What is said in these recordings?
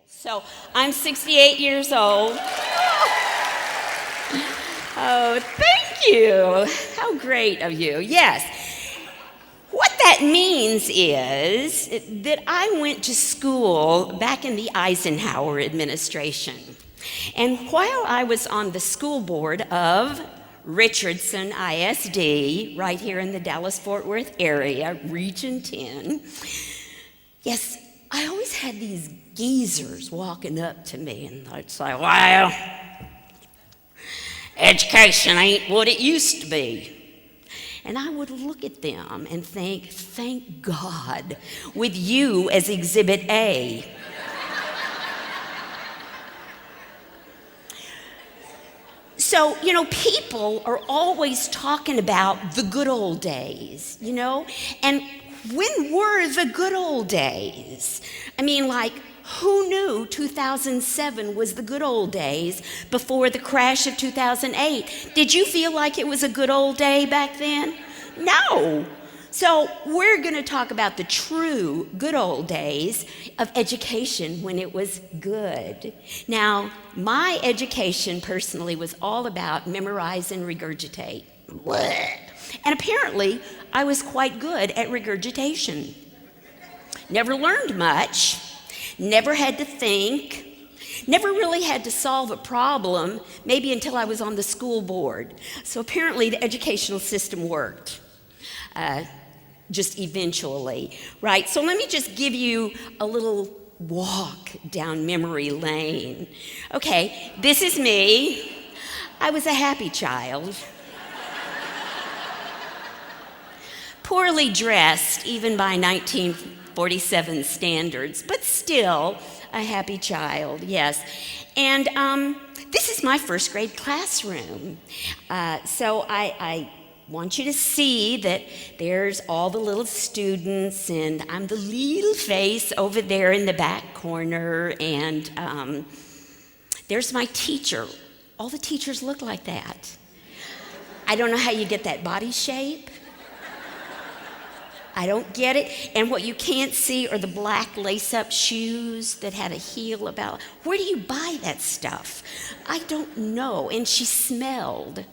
So I'm 68 years old. Oh, thank you. How great of you. Yes. What that means is that I went to school back in the Eisenhower administration. And while I was on the school board of Richardson ISD, right here in the Dallas-Fort Worth area, Region 10, yes, I always had these geezers walking up to me, and I'd say, well, education ain't what it used to be. And I would look at them and think, thank God, with you as Exhibit A. So, people are always talking about the good old days, And when were the good old days? I mean, who knew 2007 was the good old days before the crash of 2008? Did you feel like it was a good old day back then? No. So we're going to talk about the true good old days of education when it was good. Now, my education personally was all about memorize and regurgitate. And apparently, I was quite good at regurgitation. Never learned much, never had to think, never really had to solve a problem, maybe until I was on the school board. So apparently the educational system worked, just eventually, right? So let me just give you a little walk down memory lane. Okay, this is me. I was a happy child. Poorly dressed, even by 1947 standards, but still a happy child, yes. And this is my first grade classroom. So I want you to see that there's all the little students, and I'm the little face over there in the back corner, and there's my teacher. All the teachers look like that. I don't know how you get that body shape. I don't get it. And what you can't see are the black lace-up shoes that had a heel about. Where do you buy that stuff? I don't know. And she smelled.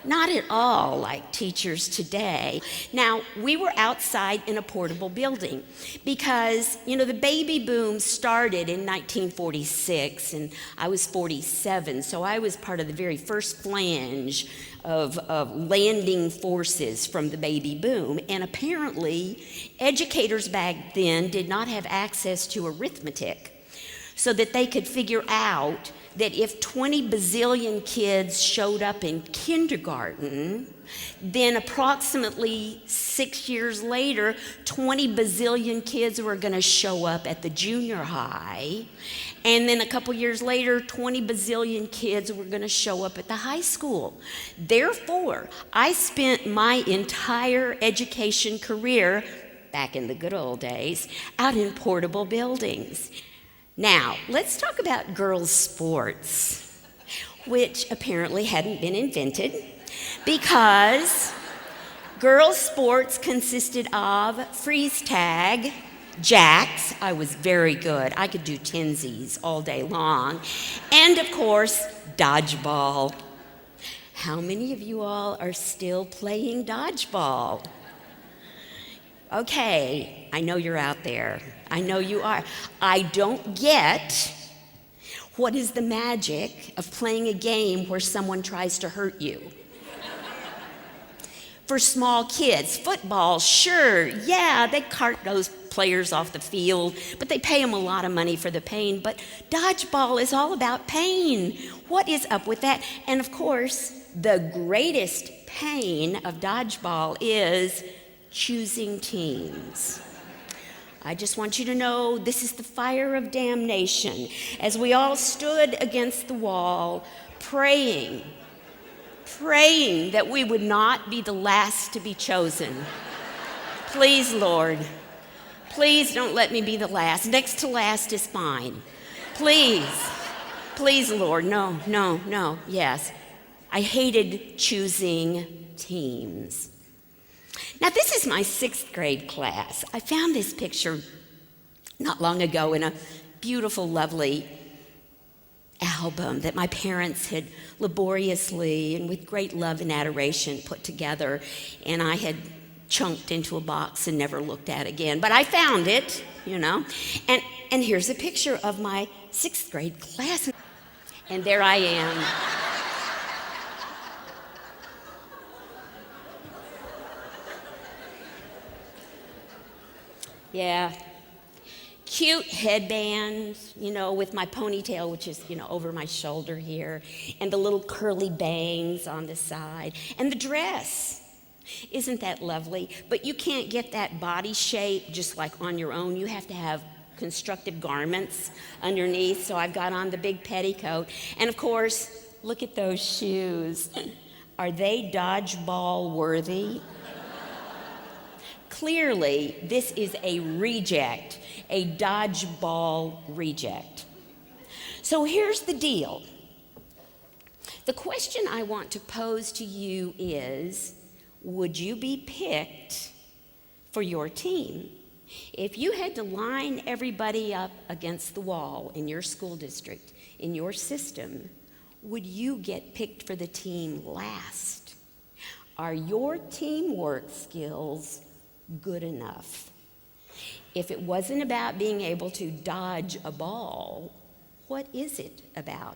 Not at all like teachers today. Now, we were outside in a portable building because, the baby boom started in 1946, and I was 47, so I was part of the very first flange of landing forces from the baby boom. And apparently, educators back then did not have access to arithmetic so that they could figure out that if 20 bazillion kids showed up in kindergarten, then approximately 6 years later, 20 bazillion kids were going to show up at the junior high. And then a couple years later, 20 bazillion kids were going to show up at the high school. Therefore, I spent my entire education career, back in the good old days, out in portable buildings. Now, let's talk about girls' sports, which apparently hadn't been invented, because girls' sports consisted of freeze tag, jacks. I was very good. I could do tensies all day long. And, of course, dodgeball. How many of you all are still playing dodgeball? Okay, I know you're out there. I know you are. I don't get what is the magic of playing a game where someone tries to hurt you. For small kids, football, sure, yeah, they cart those players off the field, but they pay them a lot of money for the pain. But dodgeball is all about pain. What is up with that? And of course, the greatest pain of dodgeball is choosing teams. I just want you to know this is the fire of damnation as we all stood against the wall praying that we would not be the last to be chosen. Please, Lord, please don't let me be the last. Next to last is fine. Please, Lord, no, yes. I hated choosing teams. Now, this is my 6th grade class. I found this picture not long ago in a beautiful, lovely album that my parents had laboriously and with great love and adoration put together, and I had chunked into a box and never looked at again. But I found it, you know. And here's a picture of my 6th grade class. And there I am. Yeah. Cute headband, you know, with my ponytail, which is, you know, over my shoulder here, and the little curly bangs on the side, and the dress. Isn't that lovely? But you can't get that body shape just like on your own. You have to have constructed garments underneath, so I've got on the big petticoat. And of course, look at those shoes. Are they dodgeball worthy? Clearly, this is a reject, a dodgeball reject. So here's the deal. The question I want to pose to you is, would you be picked for your team? If you had to line everybody up against the wall in your school district, in your system, would you get picked for the team last? Are your teamwork skills good enough? If it wasn't about being able to dodge a ball, what is it about?